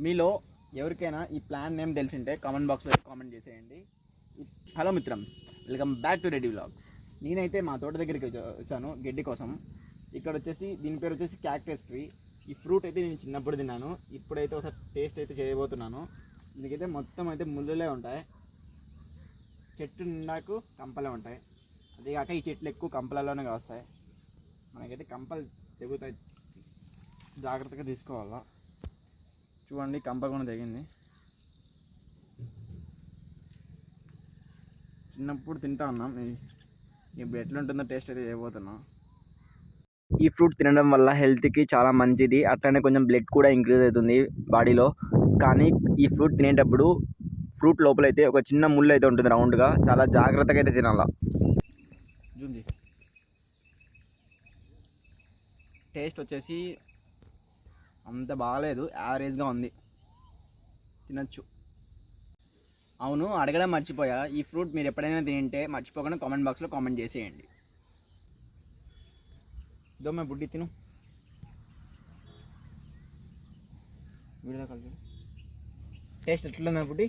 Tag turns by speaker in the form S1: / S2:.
S1: మీలో ఎవరికైనా ఈ ప్లాన్ నేమ్ తెలిసింటే కామెంట్ బాక్స్లో కామెంట్ చేసేయండి. హలో మిత్రం, welcome back to Reddy vlogs. నేనైతే మా తోట దగ్గరికి వచ్చాను గడ్డి కోసం. ఇక్కడ వచ్చేసి దీని పేరు వచ్చేసి క్యాక్టస్ ట్రీ. ఈ ఫ్రూట్ అయితే నేను చిన్నప్పుడు తిన్నాను. ఇప్పుడైతే ఒకసారి టేస్ట్ అయితే చేయబోతున్నాను. దీనికైతే మొత్తం అయితే ముళ్ళులే ఉంటాయి. చెట్టు నిండాకు కంపలే ఉంటాయి. అదేగాక ఈ చెట్లు ఎక్కువ కంపలలోనే కాస్తాయి. మనకైతే కంపలు తెగుతాయి, జాగ్రత్తగా తీసుకోవాలా. చూడండి, కంప కూడా తెగింది. చిన్నప్పుడు తింటా ఉన్నాం, ఇప్పుడు ఎట్లా ఉంటుందో టేస్ట్ అయితే చేయబోతున్నాం. ఈ ఫ్రూట్ తినడం వల్ల హెల్త్కి చాలా మంచిది, అట్లనే కొంచెం బ్లడ్ కూడా ఇంక్రీజ్ అవుతుంది బాడీలో. కానీ ఈ ఫ్రూట్ తినేటప్పుడు ఫ్రూట్ లోపలైతే ఒక చిన్న ముళ్ళు అయితే ఉంటుంది రౌండ్గా, చాలా జాగ్రత్తగా అయితే తినాలా. టేస్ట్ వచ్చేసి అంత బాగాలేదు, యావరేజ్గా ఉంది, తినచ్చు. అవును, అడగడం మర్చిపోయా, ఈ ఫ్రూట్ మీరు ఎప్పుడైనా తింటే మర్చిపోకుండా కామెంట్ బాక్స్లో కామెంట్ చేసేయండి. దొమ్మ బుడ్డి తిను, వీడియో కాల్. టేస్ట్ ఎట్లుందా బుడ్డి?